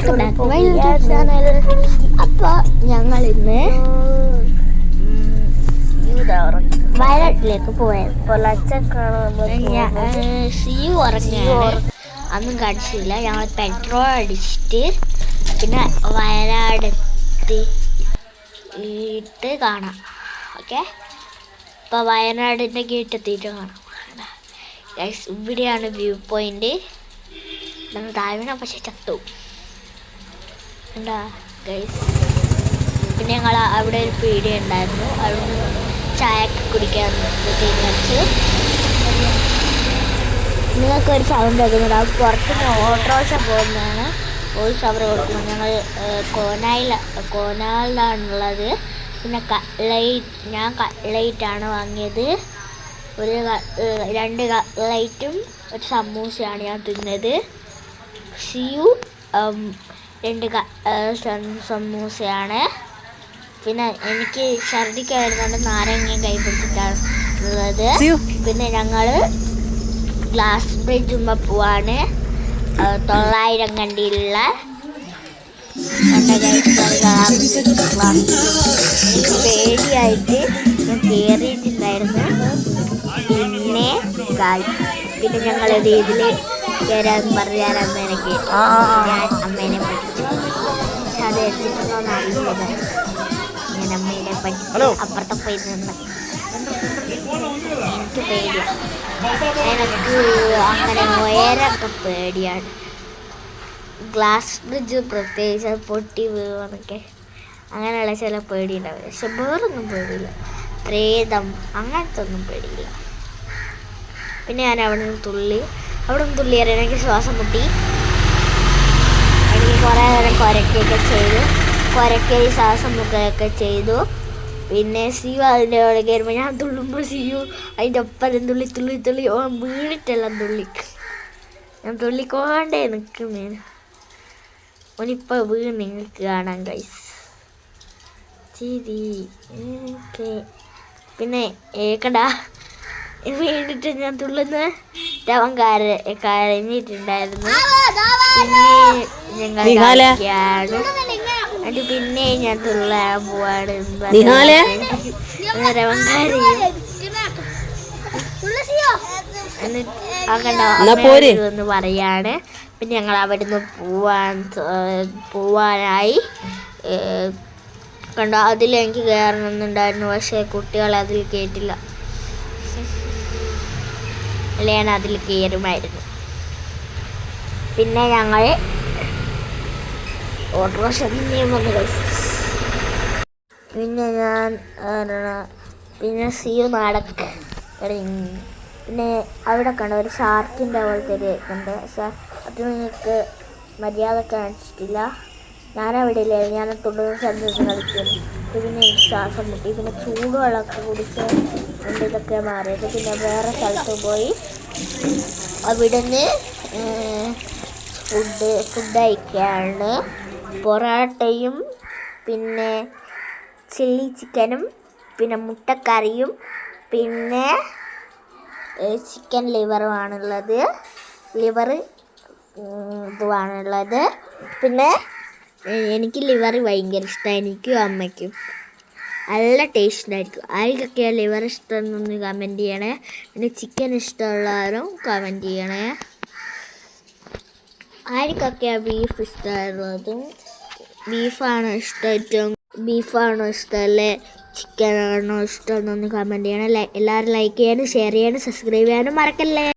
Welcome back to my YouTube channel. അപ്പോൾ ഞങ്ങൾ ഇന്ന് വയനാട്ടിലേക്ക് പോയത്. സിയു ഉറങ്ങിയാണ്, അന്നും കാണിച്ചില്ല. ഞങ്ങൾ പെട്രോൾ അടിച്ചിട്ട് പിന്നെ വയനാട് എത്തിയിട്ട് കാണാം. ഓക്കെ, അപ്പോൾ വയനാടിൻ്റെ ഗേറ്റ് എത്തിയിട്ട് കാണാം. ഇവിടെയാണ് വ്യൂ പോയിന്റ്. നമ്മൾ താഴ്വണ പക്ഷെ ചത്തു എന്താ ഗൈസ്. പിന്നെ ഞങ്ങൾ അവിടെ ഒരു പീടിക ഉണ്ടായിരുന്നു, അവിടെ ചായ കുടിക്കാൻ തീരുമാനിച്ചു. നിങ്ങൾക്കൊരു സൗണ്ട് കേൾക്കുന്നുണ്ട്, പുറത്തുനിന്ന് ഓട്ടോറിക്ഷ പോകുന്നതാണ്. വോയിസ് അവർ കൊടുക്കുന്നത്. ഞങ്ങൾ കോനാലിലാണുള്ളത്. പിന്നെ ഞാൻ കട്ട്ലൈറ്റാണ് വാങ്ങിയത്. ഒരു 2 കട്ട്ലൈറ്റും ഒരു സമൂസയാണ് ഞാൻ തിന്നത്. സിയു 2 സമൂസയാണ്. പിന്നെ എനിക്ക് ഛർദിക്ക് വരുന്നുണ്ട്, നാരങ്ങയും കൈ പിടിച്ചിട്ടാണ് ഉള്ളത്. പിന്നെ ഞങ്ങൾ ഗ്ലാസ് ബ്രിഡ്ജുമ്മ പോവാണ്, 900 കണ്ടിയുള്ള. എനിക്ക് പേടിയായിട്ട് ഞാൻ കയറിയിട്ടുണ്ടായിരുന്നു. പിന്നെ ഞങ്ങൾ ഇതിൽ കയറാൻ പറഞ്ഞാൽ അമ്മേനക്ക് ഞാൻ അമ്മേനെ പഠിച്ചു. പക്ഷെ അത് എത്തിയിട്ടൊന്നും അറിയില്ല. ഞാൻ അമ്മേനെ പഠിച്ചു അപ്പുറത്തെ പോയി നിന്ന്. എനിക്ക് പേടിയാണ്, എനിക്ക് അങ്ങനെ ഉയരമൊക്കെ പേടിയാണ്. ഗ്ലാസ് ബ്രിഡ്ജ് പ്രത്യേകിച്ച് പൊട്ടി വീഴുന്നൊക്കെ അങ്ങനെയുള്ള ചില പേടിയുണ്ടാവില്ല. പക്ഷെ വേറൊന്നും പേടിയില്ല. പ്രേതം അങ്ങനത്തെ ഒന്നും പേടിയില്ല. പിന്നെ ഞാൻ അവിടെ നിന്ന് തുള്ളി അറിയാൻ എനിക്ക് ശ്വാസം മുട്ടി. എനിക്ക് കുറേ നേരം കുരയ്ക്കുകയൊക്കെ ചെയ്തു, ശ്വാസം മുട്ടുകയൊക്കെ ചെയ്തു. പിന്നെ സിയു അതിൻ്റെ അവിടെ കയറുമ്പോൾ ഞാൻ തുള്ളുമ്പോൾ സിയു അതിൻ്റെ ഒപ്പം തുള്ളി വീണിട്ടെല്ലാം ഞാൻ തുള്ളിക്കൊണ്ടേ നിൽക്കുന്നേന്. ഓനിപ്പോൾ വീണ് നിങ്ങൾക്ക് കാണാൻ ഗൈസ്. ചിരി. പിന്നെ ഏക്കടാ വീണിട്ട് ഞാൻ തുള്ളുന്ന അവൻ കരഞ്ഞിട്ടുണ്ടായിരുന്നു. പിന്നെ പിന്നെ ഞാൻ തുള്ളാൻ പോവാണ്. അവൻ കരയെന്ന് പറയാണ്. പിന്നെ ഞങ്ങൾ അവിടുന്ന് പോവാനായി കണ്ടോ. അതിലെനിക്ക് കയറണമെന്നുണ്ടായിരുന്നു, പക്ഷേ കുട്ടികളെ അതിൽ കേട്ടില്ല. അല്ലെ ഞാൻ അതിൽ കയറുമായിരുന്നു. പിന്നെ ഞങ്ങൾ ഓട്ടോറിക്ഷ പിന്നെയും വന്നു കഴിച്ചു. പിന്നെ സിയു നടക്ക്. പിന്നെ അവിടെ കണ്ട ഒരു ഷാർക്കിൻ്റെ പോലത്തെ ഒരു ഉണ്ട്. പക്ഷെ അത് നിങ്ങൾക്ക് മര്യാദ കാണിച്ചിട്ടില്ല. ഞാനവിടെ ഇല്ല, ഞാൻ തുടർന്ന് ശബ്ദത്തിൽ കളിക്കുന്നു. പിന്നെ എനിക്ക് ശ്വാസം മുട്ടി. പിന്നെ ചൂടുവെള്ളമൊക്കെ കുടിച്ച് എൻ്റെ ഇതൊക്കെ മാറിയത്. പിന്നെ വേറെ സ്ഥലത്ത് പോയി അവിടുന്ന് ഫുഡ് കഴിക്കുകയാണ്. പൊറോട്ടയും പിന്നെ ചില്ലി ചിക്കനും പിന്നെ മുട്ടക്കറിയും പിന്നെ ചിക്കൻ ലിവറുമാണുള്ളത്. ഇതുമാണുള്ളത്. പിന്നെ എനിക്ക് ലിവർ ഭയങ്കര ഇഷ്ടമാണ്, എനിക്കും അമ്മയ്ക്കും. നല്ല ടേസ്റ്റായിരിക്കും. ആർക്കൊക്കെയാണ് ലിവർ ഇഷ്ടമെന്നൊന്ന് കമൻറ്റ് ചെയ്യണേ. പിന്നെ ചിക്കൻ ഇഷ്ടമുള്ളവരും കമൻറ്റ് ചെയ്യണേ. ആർക്കൊക്കെയാണ് ബീഫ് ഇഷ്ടമുള്ളതും ബീഫാണോ ഇഷ്ടമല്ലേ ചിക്കനാണോ ഇഷ്ടമെന്നൊന്ന് കമൻറ്റ് ചെയ്യണം. എല്ലാവരും ലൈക്ക് ചെയ്യാനും ഷെയർ ചെയ്യാനും സബ്സ്ക്രൈബ് ചെയ്യാനും മറക്കല്ലേ.